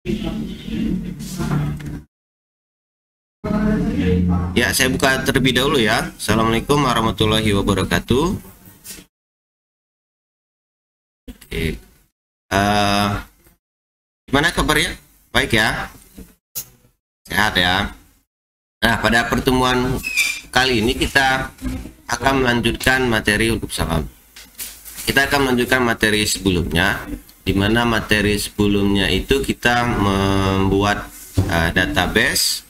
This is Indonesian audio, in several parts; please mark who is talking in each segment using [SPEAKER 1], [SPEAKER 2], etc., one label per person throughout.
[SPEAKER 1] Ya, saya buka terlebih dahulu ya. Assalamualaikum warahmatullahi wabarakatuh. Oke. Gimana kabarnya? Baik ya? Sehat ya? Nah, pada pertemuan kali ini kita akan melanjutkan materi hukum salam. Kita akan melanjutkan materi sebelumnya, di mana materi sebelumnya itu kita membuat database,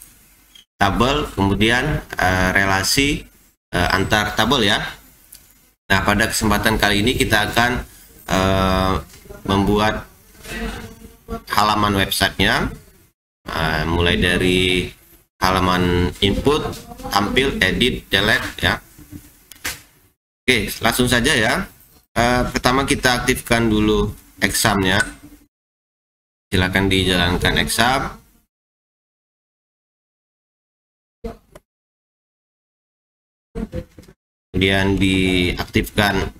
[SPEAKER 1] tabel, kemudian relasi antar tabel ya. Nah, pada kesempatan kali ini kita akan membuat halaman websitenya, mulai dari halaman input, tampil, edit, delete ya. Oke, langsung saja ya. Pertama kita aktifkan dulu examnya. Silakan dijalankan exam. Kemudian diaktifkan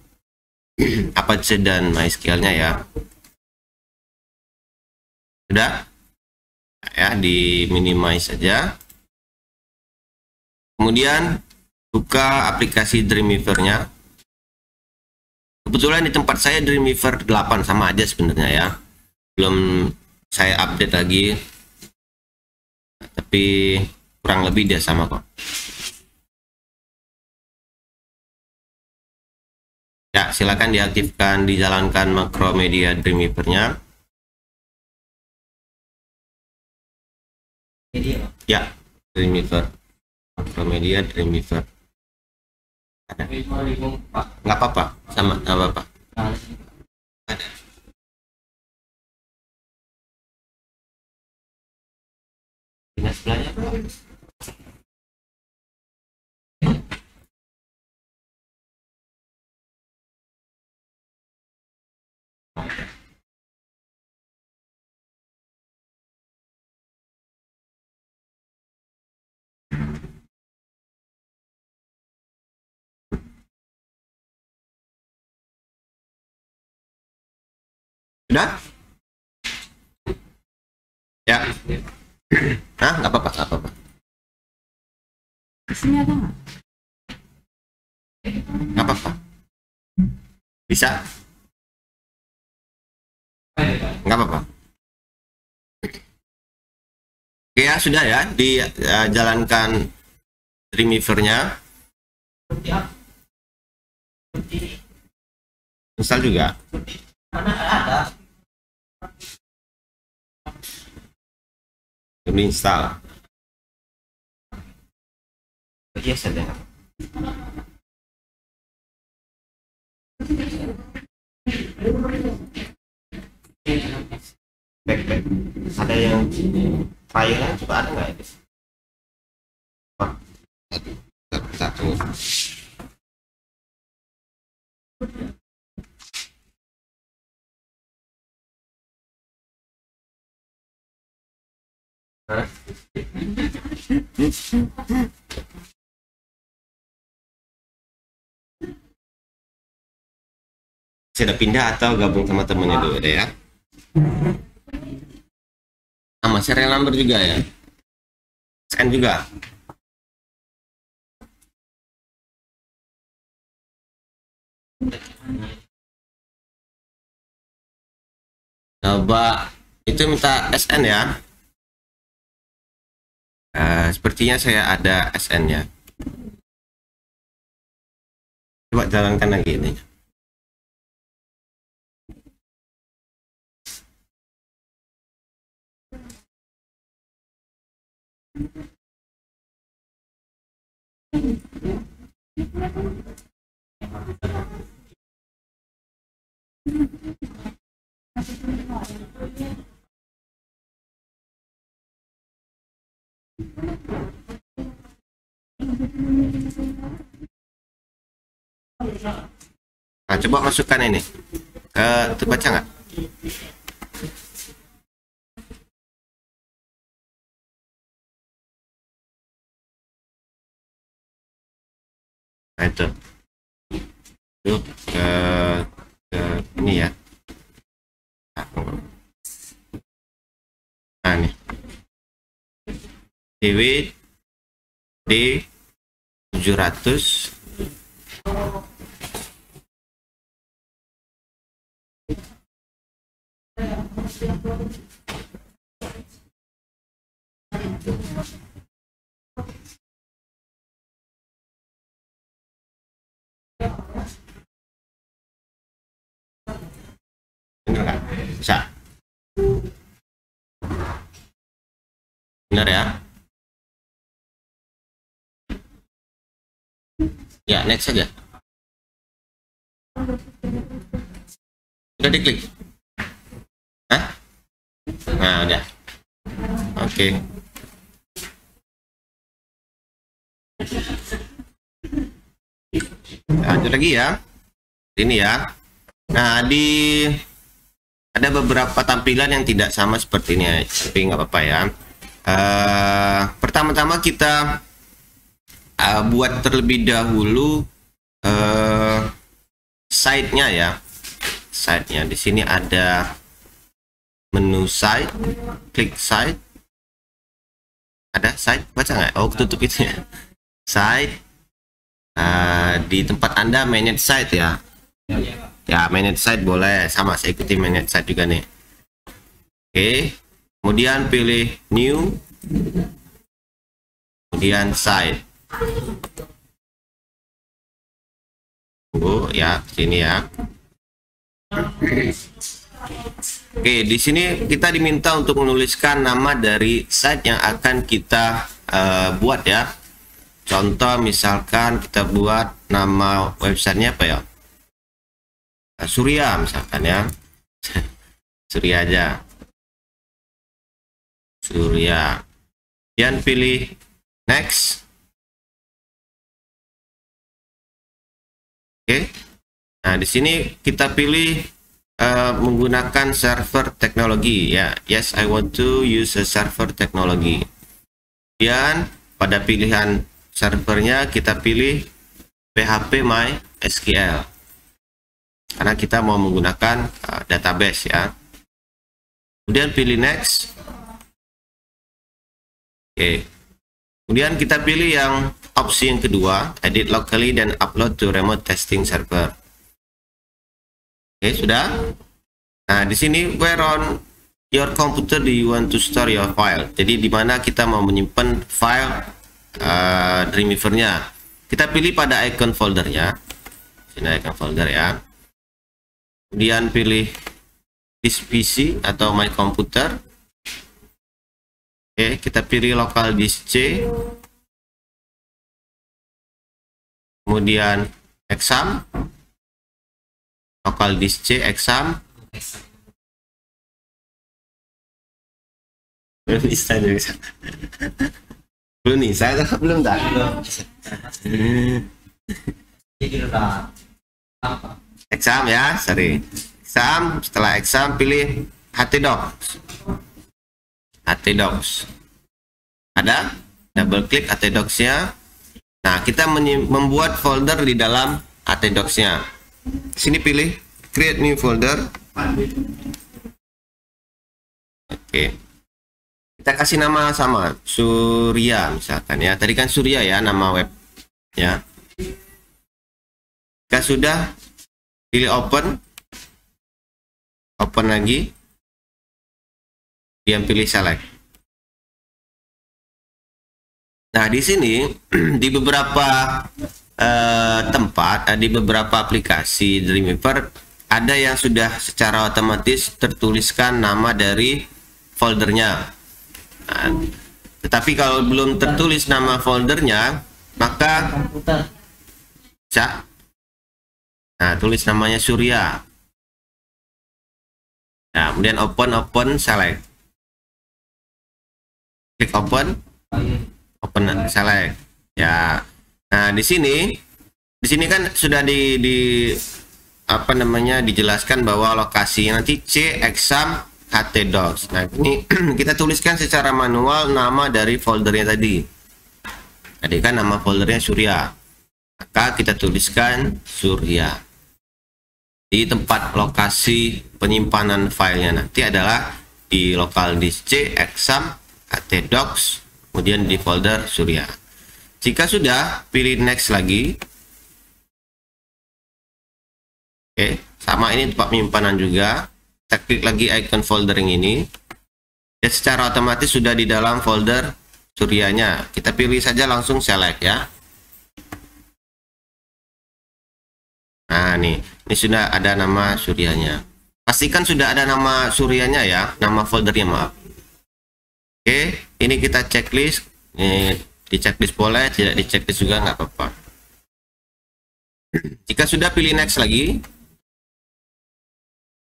[SPEAKER 1] Apache dan MySQL-nya ya. Sudah? Ya, di minimize saja. Kemudian buka aplikasi Dreamweaver-nya. Kebetulan di tempat saya Dreamweaver 8 sama aja sebenarnya ya. Belum saya update lagi. Tapi kurang lebih dia sama kok. Ya, silakan diaktifkan, dijalankan Macromedia Dreamweaver-nya. Ya, Dreamweaver. Macromedia Dreamweaver. Ada. Nggak apa-apa, sama, nggak apa-apa. Ada. Dinas sebelahnya apa? Sudah? Ya. Nah, nggak apa-apa, nggak apa-apa.
[SPEAKER 2] Di sini ada nggak?
[SPEAKER 1] Nggak apa-apa. Bisa? Nggak apa-apa. Oke ya, sudah ya, dijalankan Dreamweaver-nya. Install juga. Belum install. Iya, sudah. Back. Ada yang filenya juga ada nggak ya? Oh, satu. Hah? Sudah pindah atau gabung sama temennya dulu deh ya. Sama serial number juga ya. Scan juga. Coba itu minta SN ya. Sepertinya saya ada SN-nya. Coba jalankan lagi ini. Nah, coba masukkan ini. Terbaca nggak? Nah, itu. Yuk ke ini ya. Nah, Nah nih, DW D 700. Benar kan? Bisa. Benar ya? Ya, next saja. Udah diklik? Hah? Nah, udah. Oke. Lanjut lagi ya. Ini ya. Nah, ada beberapa tampilan yang tidak sama seperti ini, tapi nggak apa-apa ya. Pertama-tama kita buat terlebih dahulu site-nya ya. Site-nya di sini ada menu site, klik site. Ada site, baca nggak? Oh, tutup itu ya. Site. Di tempat Anda manage site ya. Ya, manage site boleh, sama saya ikuti manage site juga nih. Oke, kemudian pilih new, kemudian site. Ya, sini ya. Oke, di sini kita diminta untuk menuliskan nama dari site yang akan kita buat ya. Contoh misalkan kita buat nama websitenya apa ya? Surya misalkan ya. Surya aja. Surya. Kemudian pilih next. Oke. Nah, di sini kita pilih menggunakan server teknologi ya. Yes, I want to use a server teknologi. Kemudian pada pilihan servernya kita pilih PHP MySQL. Karena kita mau menggunakan database ya. Kemudian pilih next. Oke. Kemudian kita pilih yang opsi yang kedua, edit locally dan upload to remote testing server. Oke, sudah. Nah, di sini where on your computer do you want to store your file? Jadi di mana kita mau menyimpan file Dreamweaver-nya. Kita pilih pada icon foldernya. Sini icon folder ya. Kemudian pilih this PC atau my computer. Oke, kita pilih local disk C. Kemudian exam. Local disk C exam. Bisa. Belum nih, saya belum dah. Exam ya, sorry. Exam, setelah exam pilih htdocs. htdocs. Ada? Double klik htdocs-nya. Nah, kita membuat folder di dalam htdocs-nya. Sini pilih create new folder. Oke. Kita kasih nama sama Surya misalkan ya. Tadi kan Surya ya nama web ya. Jika sudah, pilih open. Open lagi. Kemudian pilih select. Nah, di sini di beberapa tempat, di beberapa aplikasi Dreamweaver ada yang sudah secara otomatis tertuliskan nama dari foldernya. Nah, tetapi kalau belum tertulis nama foldernya, maka bisa. Nah, tulis namanya Surya. Nah, kemudian open select. Klik open select. Ya. Nah, di sini kan sudah apa namanya dijelaskan bahwa lokasi nanti C exam htdocs. Nah, ini kita tuliskan secara manual nama dari foldernya tadi. Tadi kan nama foldernya Surya. Maka kita tuliskan Surya. Di tempat lokasi penyimpanan filenya nanti adalah di lokal disk C, exam, htdocs, kemudian di folder Surya. Jika sudah, pilih next lagi. Oke, sama ini tempat penyimpanan juga. Kita klik lagi icon foldering ini. Dan secara otomatis sudah di dalam folder Suryanya. Kita pilih saja langsung select ya. Nah, ini sudah ada nama Suryanya. Pastikan sudah ada nama Suryanya ya, nama foldernya, maaf. Oke, ini kita checklist. Ini di checklist boleh, tidak di checklist juga nggak apa-apa. Jika sudah, pilih next lagi.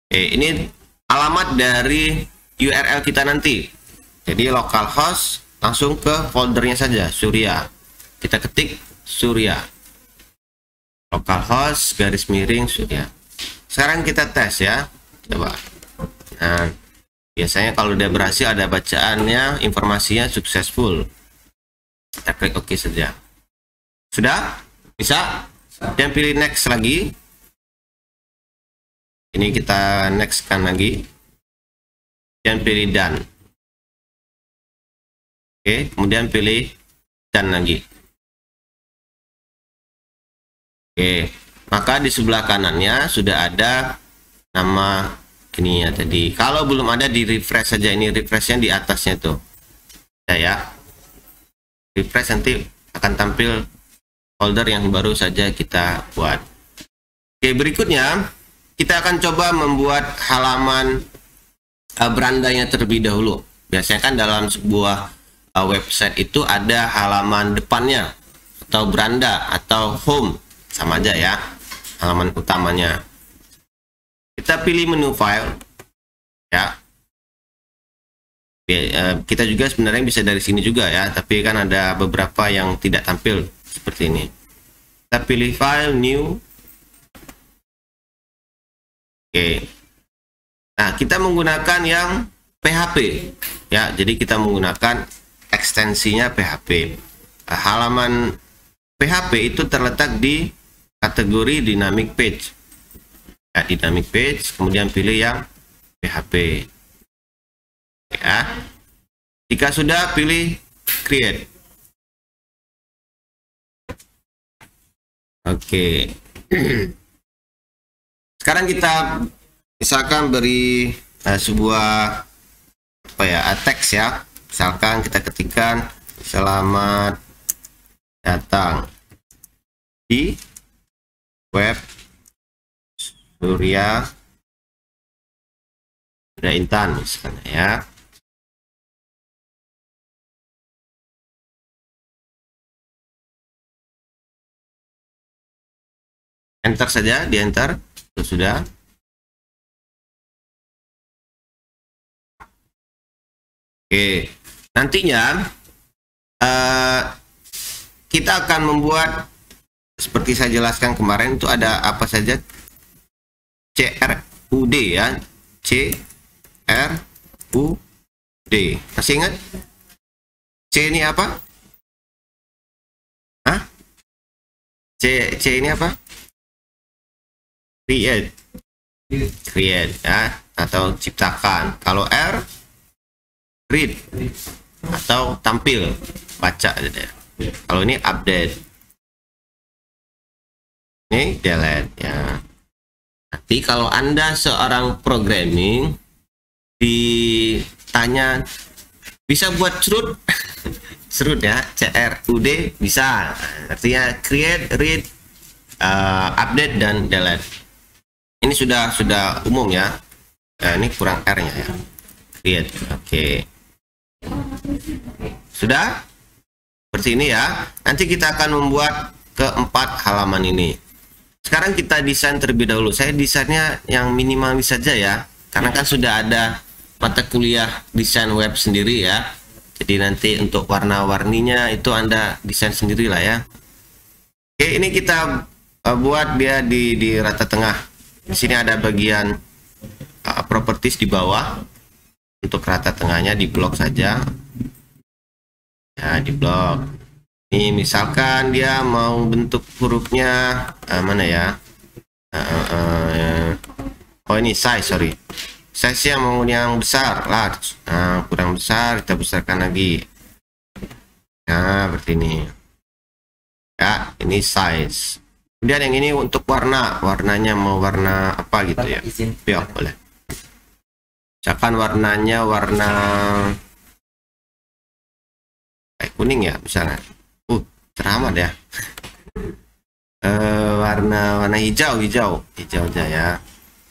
[SPEAKER 1] Oke, ini alamat dari URL kita nanti. Jadi localhost langsung ke foldernya saja, Surya. Kita ketik Surya. Localhost garis miring Surya. Sekarang kita tes ya. Coba. Nah, biasanya kalau udah berhasil ada bacaannya, informasinya successful. Kita klik OK saja. Sudah? Bisa? Dan pilih next lagi. Ini kita next kan lagi. Dan pilih done. Oke, kemudian pilih done lagi. Oke, maka di sebelah kanannya sudah ada nama ini ya tadi. Kalau belum ada, di refresh saja. Ini refreshnya di atasnya tuh ya, refresh, nanti akan tampil folder yang baru saja kita buat. Oke, berikutnya kita akan coba membuat halaman berandanya terlebih dahulu. Biasanya kan dalam sebuah website itu ada halaman depannya atau beranda atau home, sama aja ya, halaman utamanya. Kita pilih menu file ya. Kita juga sebenarnya bisa dari sini juga ya, tapi kan ada beberapa yang tidak tampil seperti ini. Kita pilih file, new. Oke. Nah, kita menggunakan yang PHP ya, jadi kita menggunakan ekstensinya PHP. Halaman PHP itu terletak di kategori dynamic page. Dynamic page, kemudian pilih yang PHP ya. Jika sudah, pilih create. Oke. Sekarang kita misalkan beri sebuah apa ya, teks ya. Misalkan kita ketikkan selamat datang di web Surya Sudah Intan misalnya ya. Enter saja, di enter. Sudah. Oke, nantinya kita akan membuat seperti saya jelaskan kemarin, itu ada apa saja, CRUD ya, CRUD. Masih ingat? C ini apa? Hah? C ini apa? Create ya, atau ciptakan. Kalau R, read atau tampil, baca aja. Kalau ini update, ini delete ya. Tapi kalau Anda seorang programming ditanya bisa buat CRUD CRUD ya, CRUD bisa, artinya create, read, update dan delete. Ini sudah umum ya. Nah, ini kurang R-nya ya. Create. Oke. Sudah? Seperti ini ya. Nanti kita akan membuat keempat halaman ini. Sekarang kita desain terlebih dahulu. Saya desainnya yang minimalis saja ya. Karena kan sudah ada mata kuliah desain web sendiri ya. Jadi nanti untuk warna-warninya itu Anda desain sendiri lah ya. Oke, ini kita buat dia di rata tengah. Di sini ada bagian properties di bawah. Untuk rata tengahnya di blok saja. Ya, di blok. Ini misalkan dia mau bentuk hurufnya mana ya? Oh, ini size, sorry. size yang mau yang besar, large. Nah, kurang besar kita besarkan lagi. Nah, seperti ini. Ya, ini size. Kemudian yang ini untuk warnanya mau warna apa gitu ya? Ya, boleh. Misalkan warnanya warna kayak kuning ya, misalnya. Teramat ya. Warna hijau aja ya.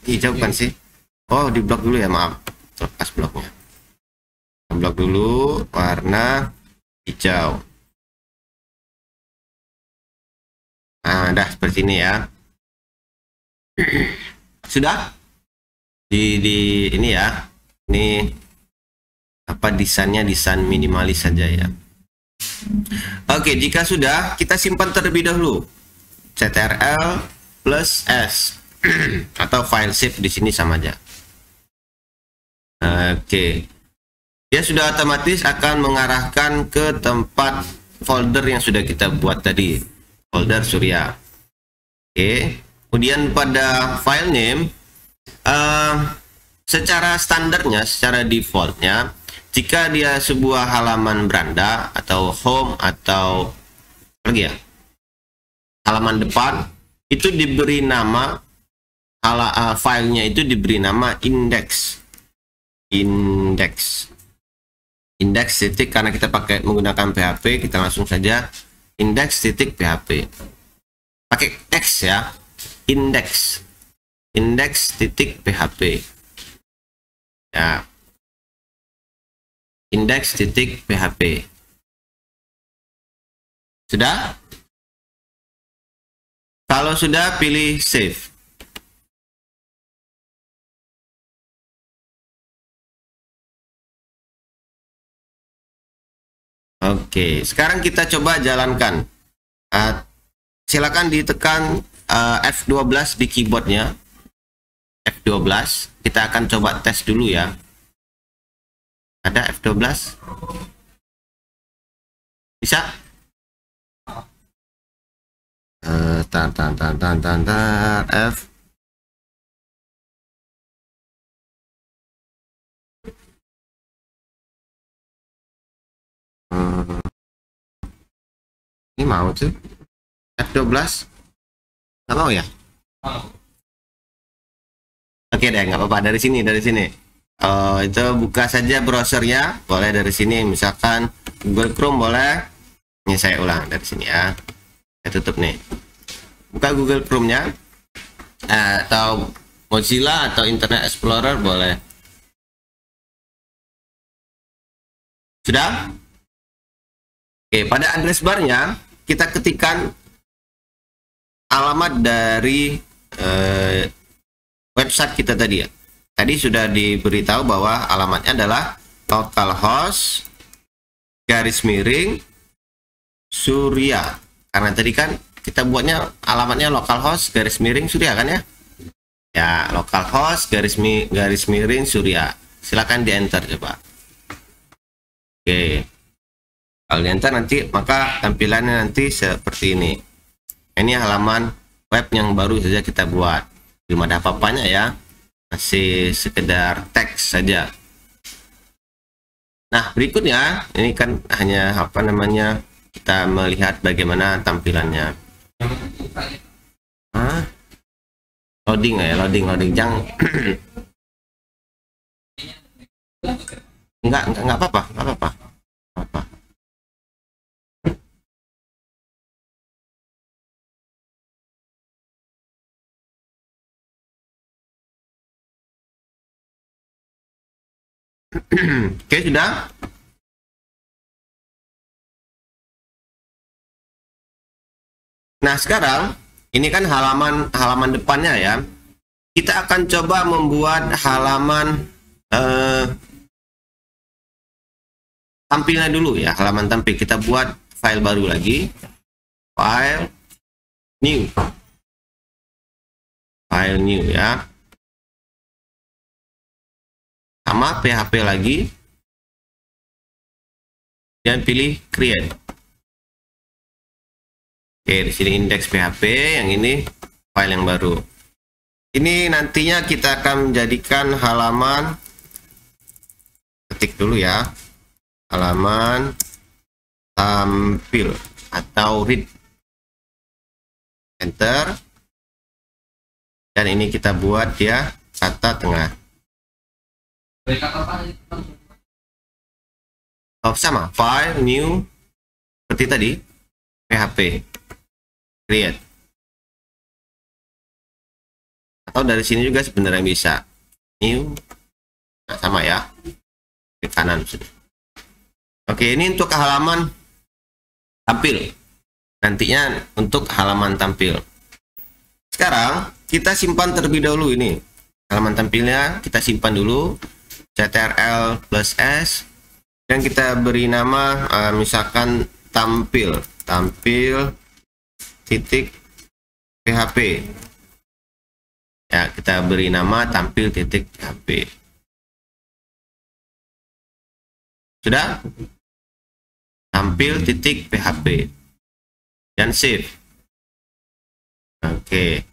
[SPEAKER 1] Hijau bukan sih? Oh, di blok dulu ya, maaf. Lepas bloknya. Blok dulu warna hijau. Nah, dah seperti ini ya. Sudah di ini ya. Ini apa desainnya, desain minimalis saja ya. Oke, jika sudah, kita simpan terlebih dahulu. Ctrl plus S atau file save di sini sama aja. Oke, dia sudah otomatis akan mengarahkan ke tempat folder yang sudah kita buat tadi, folder Surya. Oke, kemudian pada file name, secara standarnya, secara defaultnya, jika dia sebuah halaman beranda atau home atau lagi ya, halaman depan, itu diberi nama filenya itu diberi nama index titik, karena kita pakai menggunakan PHP, kita langsung saja index titik PHP pakai X ya, index titik PHP ya, index titik PHP. Sudah? Kalau sudah, pilih save. Oke, sekarang kita coba jalankan. Silakan ditekan F12 di keyboardnya. F12. Kita akan coba tes dulu ya. Ada F12? Bisa? F. Ini mau tuh F12 nggak mau ya? Oke deh, nggak apa-apa, dari sini itu buka saja browsernya, boleh dari sini, misalkan Google Chrome boleh. Ini saya ulang dari sini ya, saya tutup nih, buka Google Chrome-nya atau Mozilla atau Internet Explorer boleh. Sudah? Oke, pada address barnya kita ketikkan alamat dari website kita tadi ya. Tadi sudah diberitahu bahwa alamatnya adalah localhost /Surya. Karena tadi kan kita buatnya alamatnya localhost /Surya kan ya? Ya, localhost /Surya. Silakan di enter coba. Oke. Kalau di enter nanti maka tampilannya nanti seperti ini. Ini halaman web yang baru saja kita buat. Belum ada apa-apanya ya. Masih sekedar teks saja. Nah, berikutnya ini kan hanya apa namanya, kita melihat bagaimana tampilannya. Loading ya, loading jangan. enggak apa-apa. Oke, sudah. Nah, sekarang ini kan halaman depannya ya. Kita akan coba membuat halaman tampilnya dulu ya, halaman tampil. Kita buat file baru lagi. File new ya. Sama PHP lagi, dan pilih create. Oke, di sini index PHP, yang ini file yang baru. Ini nantinya kita akan menjadikan halaman, ketik dulu ya, halaman tampil atau read, enter, dan ini kita buat ya kata tengah. Oh, sama file new seperti tadi, PHP create, atau dari sini juga sebenarnya bisa new. Nah, sama ya, ke kanan sudah. Oke, ini untuk halaman tampil, nantinya untuk halaman tampil. Sekarang kita simpan terlebih dahulu, ini halaman tampilnya kita simpan dulu, ctrl plus s, dan kita beri nama misalkan tampil titik php ya, kita beri nama tampil titik php. Sudah tampil titik php dan save. Oke,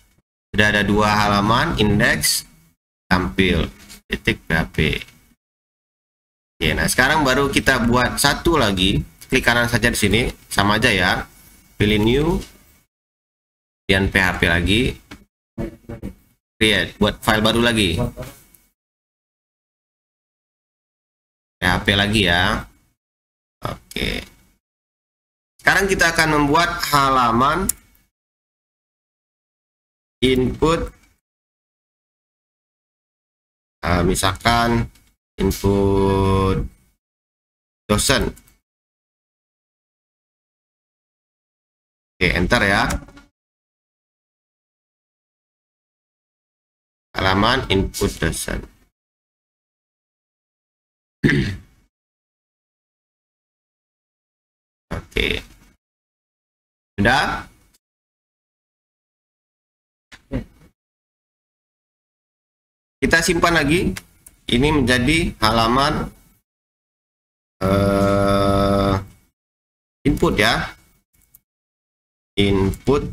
[SPEAKER 1] sudah ada dua halaman, indeks tampil titik php. Oke, nah sekarang baru kita buat satu lagi, klik kanan saja di sini, sama aja ya, pilih new dan php lagi, create, buat file baru lagi, php lagi ya. Oke, sekarang kita akan membuat halaman input, misalkan input dosen. Oke, enter ya, halaman input dosen. Oke, sudah. Kita simpan lagi, ini menjadi halaman input ya, input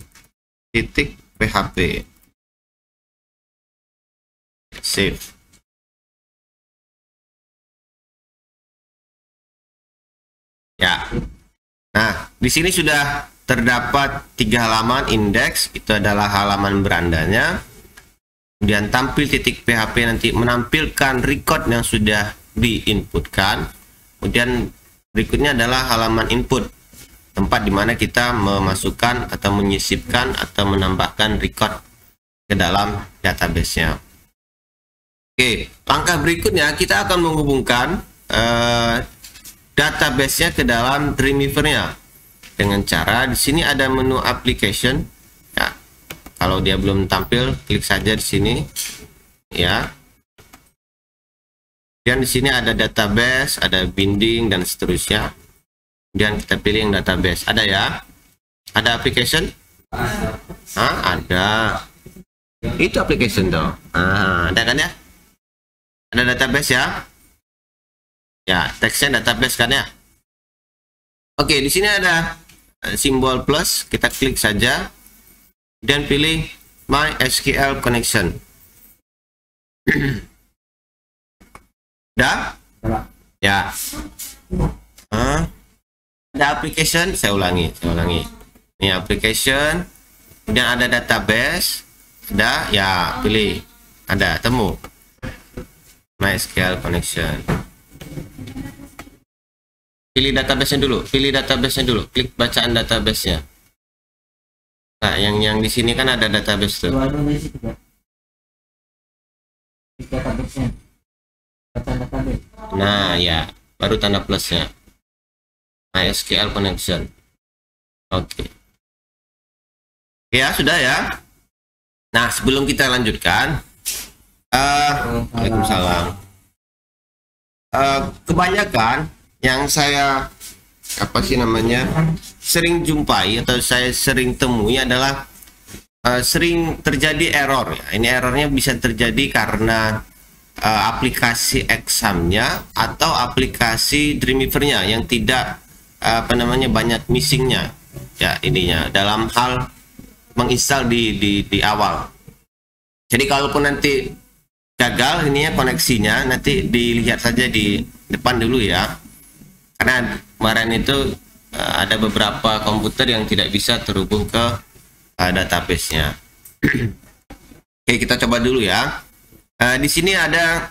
[SPEAKER 1] titik php, save. Ya, nah di sini sudah terdapat 3 halaman. Indeks itu adalah halaman berandanya, kemudian tampil titik php nanti menampilkan record yang sudah diinputkan, kemudian berikutnya adalah halaman input, tempat dimana kita memasukkan atau menyisipkan atau menambahkan record ke dalam database-nya. Oke, langkah berikutnya kita akan menghubungkan database-nya ke dalam Dreamweaver-nya dengan cara di sini ada menu application ya. Kalau dia belum tampil, klik saja di sini ya. Dan di sini ada database, ada binding dan seterusnya. Dan kita pilih yang database. Ada ya? Ada application? Ada. Itu application dong. Ada kan ya? Ada database ya? Ya, teksnya database kan ya? Oke, di sini ada simbol plus, kita klik saja dan pilih MySQL connection. Udah? Ya. Ada application, saya ulangi. Ini application, kemudian ada database, ada ya, pilih, ada temu MySQL connection. Pilih database-nya dulu, klik bacaan database-nya. Nah, yang di sini kan ada database tuh. Nah, ya, baru tanda plusnya. MySQL connection. Oke. Ya, sudah ya. Nah, sebelum kita lanjutkan, Waalaikumsalam. Kebanyakan yang saya sering jumpai atau saya sering temui adalah sering terjadi error ya. Ini errornya bisa terjadi karena aplikasi examnya atau aplikasi Dreamweaver-nya yang tidak banyak missingnya ya, ininya dalam hal menginstal di awal. Jadi kalaupun nanti gagal ini ya koneksinya, nanti dilihat saja di depan dulu ya, karena kemarin itu ada beberapa komputer yang tidak bisa terhubung ke database-nya. Oke, kita coba dulu ya. Di sini ada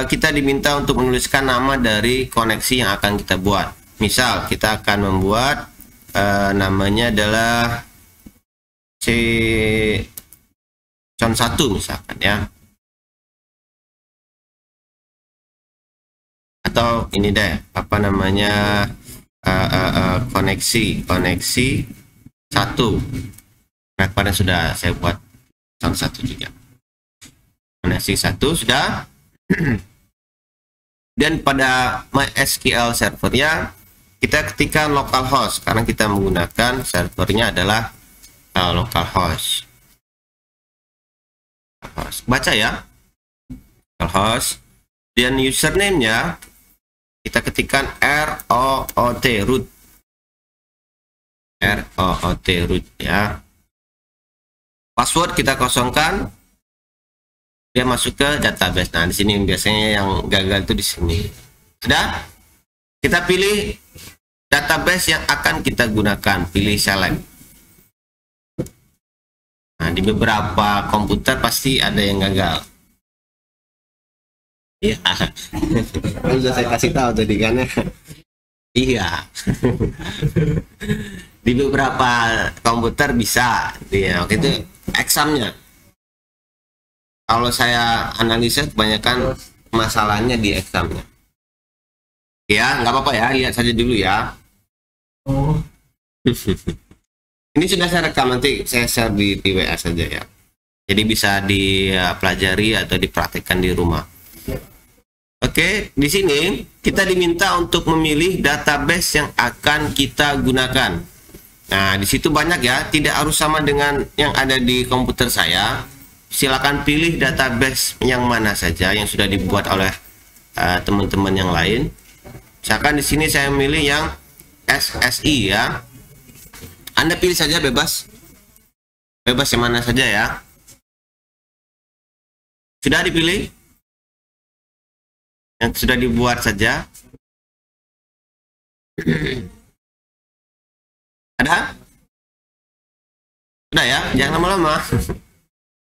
[SPEAKER 1] kita diminta untuk menuliskan nama dari koneksi yang akan kita buat. Misal kita akan membuat namanya adalah C1 misalkan ya, atau ini deh apa namanya koneksi 1. Nah, kemarin sudah saya buat contoh 1 juga. Koneksi 1 sudah. Dan pada MySQL servernya kita ketikkan localhost karena kita menggunakan servernya adalah localhost. Baca ya, localhost. Dan username-nya kita ketikkan root root ya. Password kita kosongkan, dia masuk ke database. Nah, di sini biasanya yang gagal itu di sini. Sudah, kita pilih database yang akan kita gunakan, pilih select. Nah, di beberapa komputer pasti ada yang gagal. Iya, sudah saya kasih tahu tadi kan ya. Iya. Di beberapa komputer bisa, dia waktu itu examnya. Kalau saya analisa kebanyakan masalahnya di examnya. Ya, nggak apa-apa ya, lihat saja dulu ya. Ini sudah saya rekam, nanti saya share di WA saja ya. Jadi bisa dipelajari atau dipraktikkan di rumah. Oke, di sini kita diminta untuk memilih database yang akan kita gunakan. Nah, di situ banyak ya, tidak harus sama dengan yang ada di komputer saya. Silakan pilih database yang mana saja yang sudah dibuat oleh teman-teman yang lain. Misalkan di sini saya memilih yang SSI ya. Anda pilih saja bebas. Bebas yang mana saja ya. Sudah dipilih? Yang sudah dibuat saja. Ada? Sudah ya, jangan lama-lama.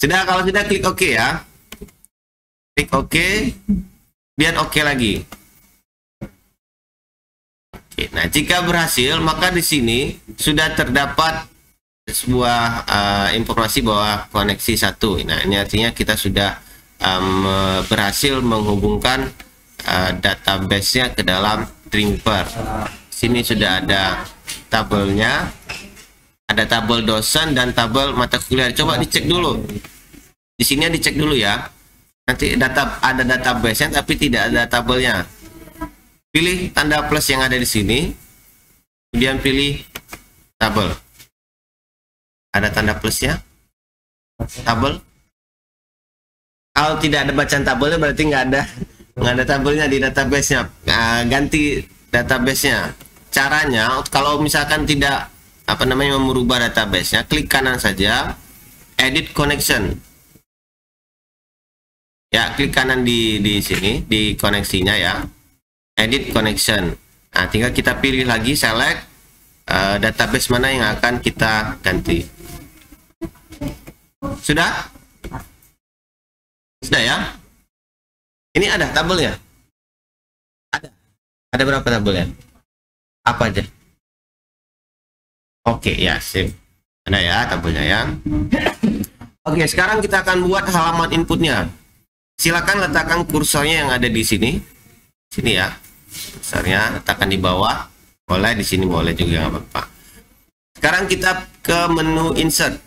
[SPEAKER 1] Sudah, kalau sudah klik OK ya. Klik OK, dan OK lagi. Oke, nah jika berhasil, maka di sini sudah terdapat sebuah informasi bahwa koneksi 1. Nah, ini artinya kita sudah berhasil menghubungkan database-nya ke dalam Dreamweaver. Sini sudah ada tabelnya, ada tabel dosen dan tabel mata kuliah. Coba dicek dulu. Di sini dicek dulu ya. Nanti ada database-nya tapi tidak ada tabelnya. Pilih tanda plus yang ada di sini, kemudian pilih tabel. Ada tanda plusnya, tabel. Kalau tidak ada bacaan tabelnya berarti nggak ada tabelnya di database-nya. Ganti database-nya. Caranya, kalau misalkan tidak merubah database-nya, klik kanan saja, edit connection. Ya, klik kanan di sini, di koneksinya ya. Edit connection. Nah, tinggal kita pilih lagi, select database mana yang akan kita ganti. Sudah? Sudah ya? Ini ada tabelnya? Ada. Ada berapa tabelnya? Apa aja? Oke, ya, sip. Ada ya tabelnya ya. Oke, sekarang kita akan buat halaman inputnya. Silakan letakkan kursornya yang ada di sini. Sini ya. Kursornya letakkan di bawah. Boleh di sini, boleh juga, nggak apa-apa. Sekarang kita ke menu insert.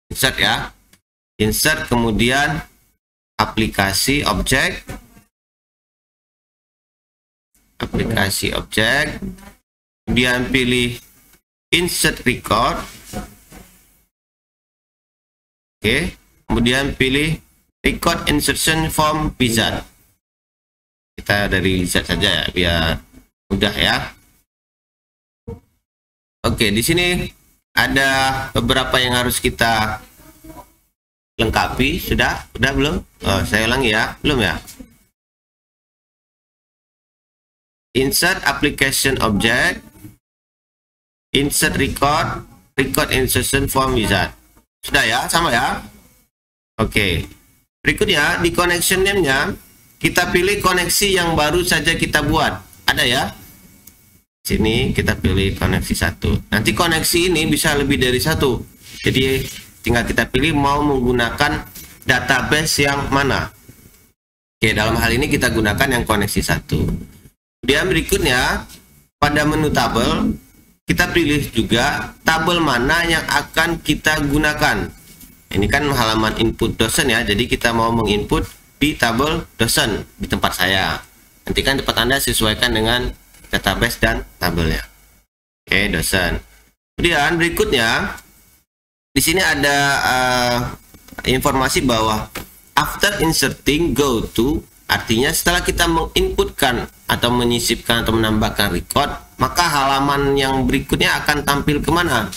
[SPEAKER 1] Insert ya. Insert, kemudian aplikasi objek. Aplikasi objek. Kemudian pilih insert record. Oke. Kemudian pilih record insertion from wizard. Kita dari wizard saja ya, biar mudah ya. Oke, di sini ada beberapa yang harus kita lengkapi. Sudah belum? Oh, saya ulangi ya, belum ya? Insert application object, insert record insertion form wizard. Sudah ya, sama ya? Oke. Berikutnya di connection name-nya kita pilih koneksi yang baru saja kita buat. Ada ya? Sini kita pilih koneksi 1. Nanti koneksi ini bisa lebih dari 1. Jadi tinggal kita pilih mau menggunakan database yang mana. Oke, dalam hal ini kita gunakan yang koneksi 1. Kemudian berikutnya pada menu tabel kita pilih juga tabel mana yang akan kita gunakan. Ini kan halaman input dosen ya, jadi kita mau menginput di tabel dosen di tempat saya. Nanti kan tempat Anda sesuaikan dengan database dan tabelnya. Oke, dosen. Kemudian berikutnya di sini ada informasi bahwa after inserting go to, artinya setelah kita menginputkan atau menyisipkan atau menambahkan record, maka halaman yang berikutnya akan tampil kemana?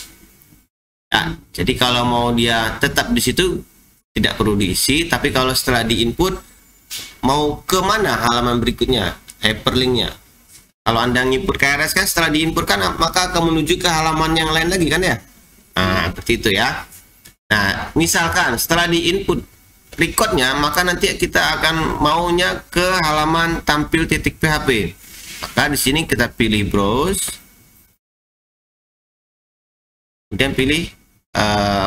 [SPEAKER 1] Ya, jadi kalau mau dia tetap di situ tidak perlu diisi, tapi kalau setelah diinput mau kemana halaman berikutnya, hyperlinknya. Kalau Anda input KRS kan setelah diinputkan maka akan menuju ke halaman yang lain lagi kan ya? Nah, seperti itu ya. Nah, misalkan setelah diinput recordnya, maka nanti kita akan maunya ke halaman tampil .php. Maka di sini kita pilih browse, kemudian pilih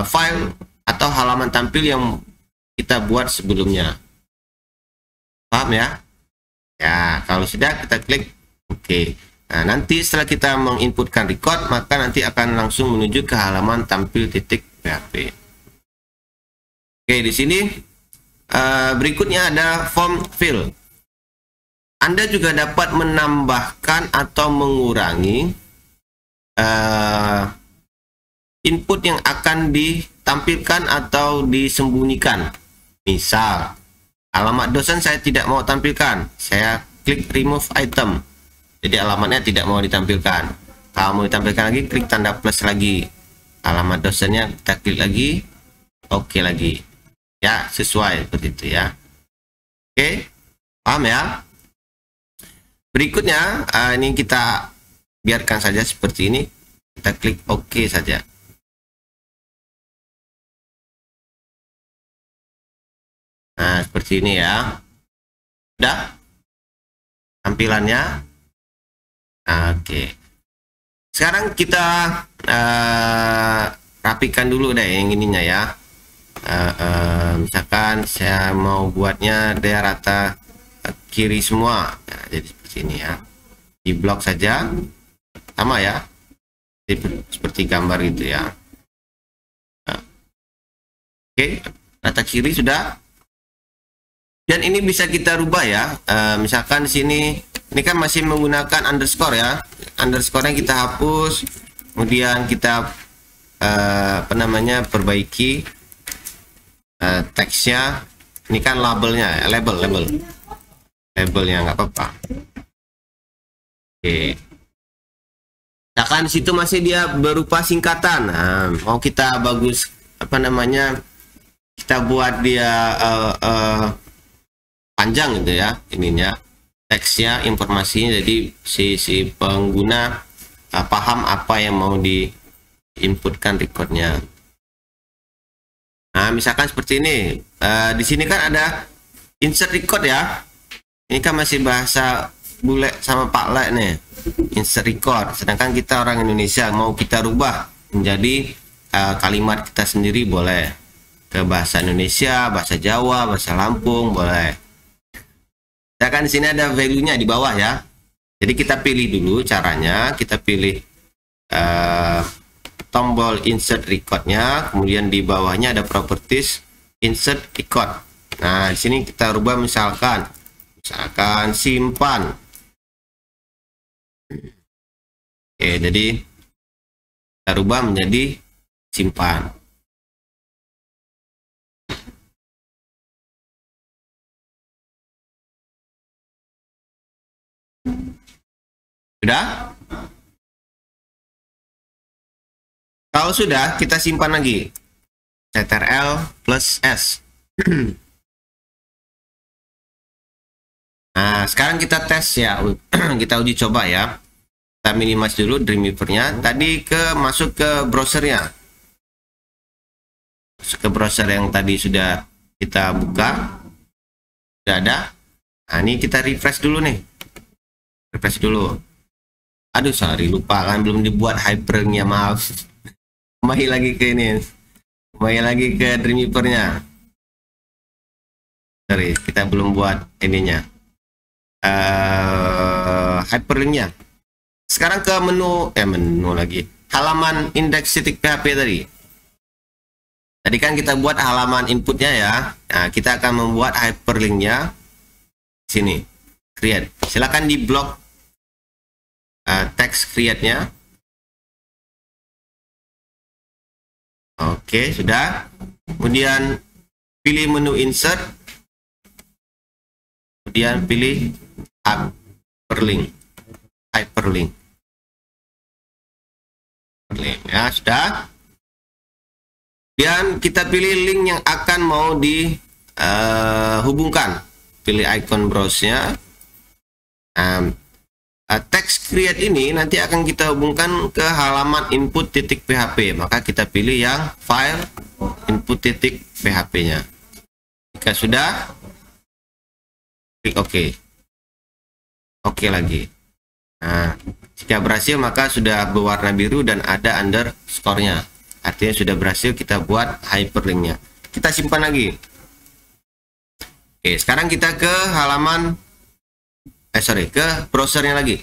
[SPEAKER 1] file atau halaman tampil yang kita buat sebelumnya. Paham ya? Ya, kalau sudah kita klik OK. Nah, nanti setelah kita menginputkan record, maka nanti akan langsung menuju ke halaman tampil .php. Oke, di sini berikutnya ada form fill. Anda juga dapat menambahkan atau mengurangi input yang akan ditampilkan atau disembunyikan. Misal, alamat dosen saya tidak mau tampilkan, saya klik remove item. Jadi alamatnya tidak mau ditampilkan. Kalau mau ditampilkan lagi, klik tanda plus lagi. Alamat dosennya kita klik lagi, OK lagi. Ya, sesuai seperti itu ya. Oke, paham ya? Berikutnya ini kita biarkan saja seperti ini. Kita klik OK saja. Nah, seperti ini ya. Sudah tampilannya. Oke. Sekarang kita rapikan dulu deh yang ininya ya. Misalkan saya mau buatnya dia rata kiri semua, nah, jadi seperti ini ya, di blok saja sama ya, seperti gambar gitu ya. Nah, oke, rata kiri sudah, dan ini bisa kita rubah ya. Misalkan di sini ini kan masih menggunakan underscore ya, underscore-nya kita hapus, kemudian kita perbaiki teksnya. Ini kan labelnya, labelnya nggak apa-apa. Oke, nah kan situ masih dia berupa singkatan. Nah, mau kita bagus kita buat dia panjang gitu ya, ininya teksnya, informasinya, jadi si pengguna paham apa yang mau diinputkan recordnya. Nah, misalkan seperti ini. Di sini kan ada insert record ya. Ini kan masih bahasa bule sama Pak Le nih. Insert record. Sedangkan kita orang Indonesia, mau kita rubah menjadi kalimat kita sendiri boleh. Ke bahasa Indonesia, bahasa Jawa, bahasa Lampung boleh. Sedangkan di sini ada value-nya di bawah ya. Jadi kita pilih dulu caranya. Kita pilih tombol insert recordnya, kemudian di bawahnya ada properties insert record. Nah, di sini kita rubah misalkan simpan. Oke, jadi kita rubah menjadi simpan. Sudah? Kalau sudah, kita simpan lagi. Ctrl plus S. Nah, sekarang kita tes ya, kita uji coba ya. Kita minimize dulu Dreamweaver-nya. Tadi masuk ke browsernya. Masuk ke browser yang tadi sudah kita buka. Sudah ada. Nah, ini kita refresh dulu nih. Refresh dulu. Aduh, sorry, lupa kan belum dibuat hyperlink-nya, maaf. Kembali lagi ke ini. Kembali lagi ke Dreamweaver-nya. Sorry, kita belum buat ininya. Hyperlink-nya. Sekarang ke menu lagi. Halaman index.php tadi. Tadi kan kita buat halaman inputnya ya. Nah, kita akan membuat hyperlink-nya sini. Create. Silakan di blok text create-nya. Oke, sudah. Kemudian pilih menu insert. Kemudian pilih hyperlink. Hyperlink ya, sudah. Dan kita pilih link yang akan mau dihubungkan. Pilih icon browse-nya. Text create ini nanti akan kita hubungkan ke halaman input.php. Maka kita pilih yang file input.php-nya. Jika sudah, klik OK. OK lagi. Nah, jika berhasil maka sudah berwarna biru dan ada underscore-nya. Artinya sudah berhasil kita buat hyperlink-nya. Kita simpan lagi. Oke, sekarang kita ke halaman ke browsernya lagi.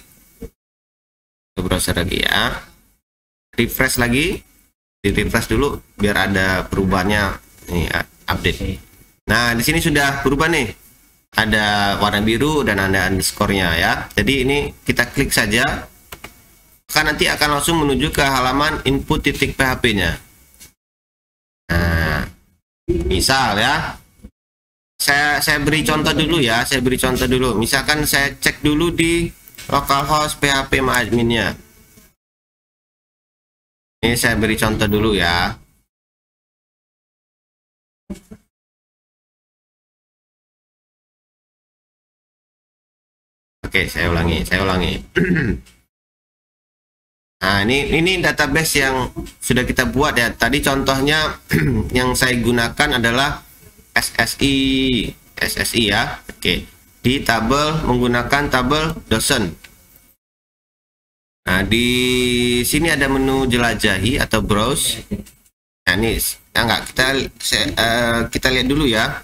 [SPEAKER 1] Ke browser lagi ya. Refresh lagi. Di refresh dulu biar ada perubahannya. Ini update. Nah, di sini sudah berubah nih. Ada warna biru dan ada underscore-nya ya. Jadi ini kita klik saja. Maka nanti akan langsung menuju ke halaman input.php-nya. Nah, misal ya. Saya beri contoh dulu ya. Saya beri contoh dulu. Misalkan saya cek dulu di localhost php admin-nya. Ini saya beri contoh dulu ya. Oke, saya ulangi. Nah, ini database yang sudah kita buat ya. Tadi contohnya yang saya gunakan adalah SSI ya. Oke. Di tabel menggunakan tabel dosen. Nah, di sini ada menu jelajahi atau browse. Nah, ini enggak kita lihat dulu ya.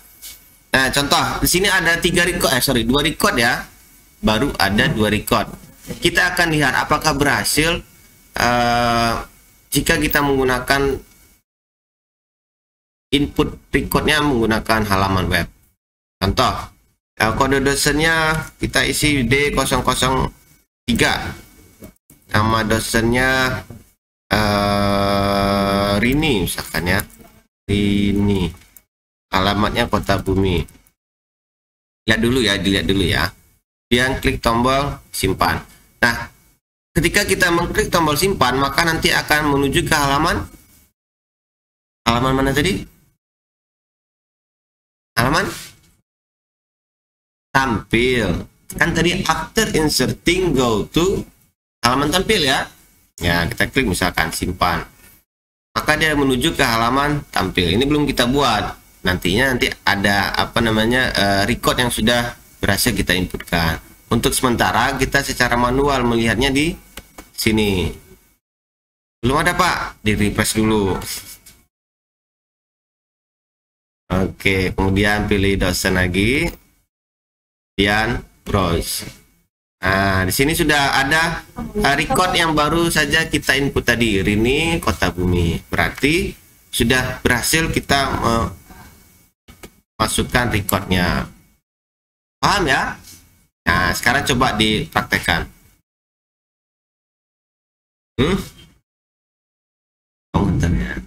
[SPEAKER 1] Nah, contoh di sini ada 2 record ya. Baru ada 2 record. Kita akan lihat apakah berhasil jika kita menggunakan input recordnya menggunakan halaman web. Contoh, kode dosennya kita isi D003. Nama dosennya Rini misalkan ya. Rini. Alamatnya Kota Bumi. Dilihat dulu ya. Dan klik tombol simpan. Nah, ketika kita mengklik tombol simpan, maka nanti akan menuju ke halaman mana tadi? Halaman tampil. Kan tadi after inserting go to halaman tampil ya. Ya, kita klik misalkan simpan. Maka dia menuju ke halaman tampil. Ini belum kita buat. Nanti ada record yang sudah berhasil kita inputkan. Untuk sementara kita secara manual melihatnya di sini. Belum ada Pak, di refresh dulu. Oke, kemudian pilih dosen lagi, kemudian browse. Nah, di sini sudah ada record yang baru saja kita input tadi, Rini Kota Bumi. Berarti sudah berhasil kita masukkan recordnya. Paham ya? Nah, sekarang coba dipraktekkan. Komentarnya.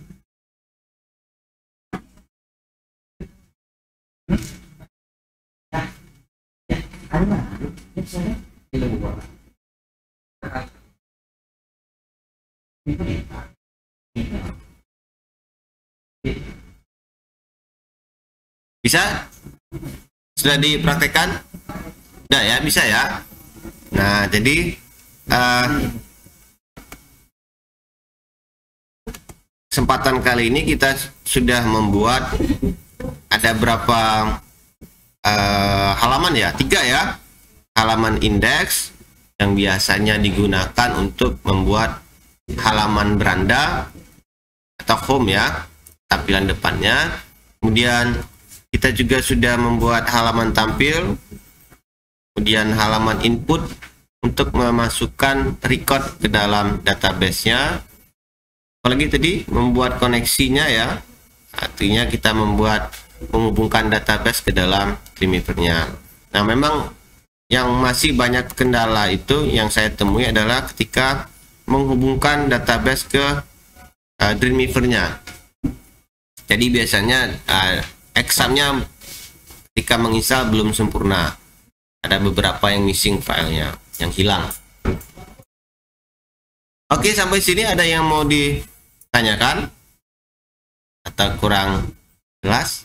[SPEAKER 1] Bisa? Sudah dipraktekkan? Udah ya, bisa ya. Nah, jadi kesempatan kali ini kita sudah membuat ada berapa halaman ya? 3 ya. Halaman indeks yang biasanya digunakan untuk membuat halaman beranda atau home ya, tampilan depannya. Kemudian kita juga sudah membuat halaman tampil, kemudian halaman input untuk memasukkan record ke dalam database-nya. Apalagi tadi membuat koneksinya ya, artinya kita menghubungkan database ke dalam Dreamweaver-nya. Nah, memang yang masih banyak kendala itu yang saya temui adalah ketika menghubungkan database ke Dreamweaver-nya. Jadi biasanya examnya ketika menginstal belum sempurna, ada beberapa yang missing filenya, yang hilang. Oke, sampai sini ada yang mau ditanyakan atau kurang jelas,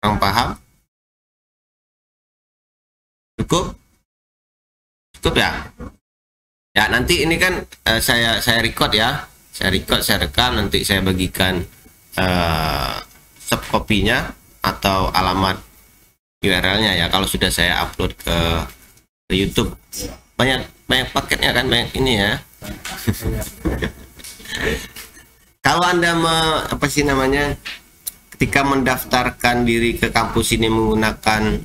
[SPEAKER 1] kurang paham? Cukup ya. Ya, nanti ini kan saya record ya, saya rekam, nanti saya bagikan subcopy-nya atau alamat URL-nya ya, kalau sudah saya upload ke YouTube. Banyak paketnya kan, banyak ini ya. Kalau Anda ketika mendaftarkan diri ke kampus ini menggunakan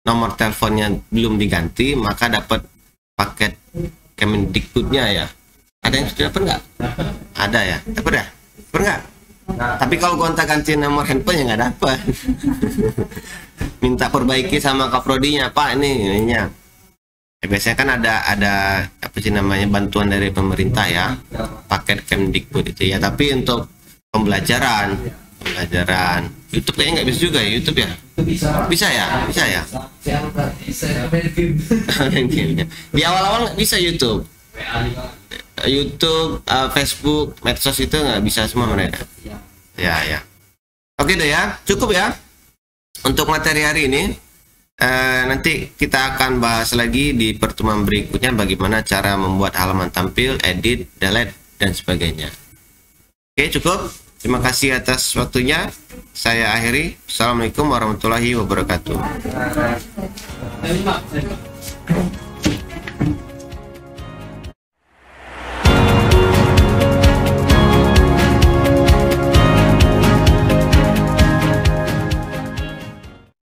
[SPEAKER 1] nomor teleponnya belum diganti, maka dapat paket Kemendikbudnya ya. Ada yang sudah dapat nggak? Ada ya, dapat ya? Dapat nggak? Tapi kalau gonta-ganti nomor handphone ya nggak dapat. Minta perbaiki sama kaprodinya, Pak, ininya. Ya, biasanya kan ada apa sih namanya, bantuan dari pemerintah ya, paket Kemendikbud itu ya. Tapi untuk pembelajaran YouTube kayaknya nggak bisa juga ya, YouTube ya? Bisa ya? Di awal-awal nggak bisa YouTube, Facebook, medsos itu nggak bisa semua mereka. Ya. Oke deh ya, cukup ya untuk materi hari ini. Nanti kita akan bahas lagi di pertemuan berikutnya bagaimana cara membuat halaman tampil, edit, delete, dan sebagainya. Oke, cukup. Terima kasih atas waktunya. Saya akhiri. Assalamualaikum warahmatullahi wabarakatuh.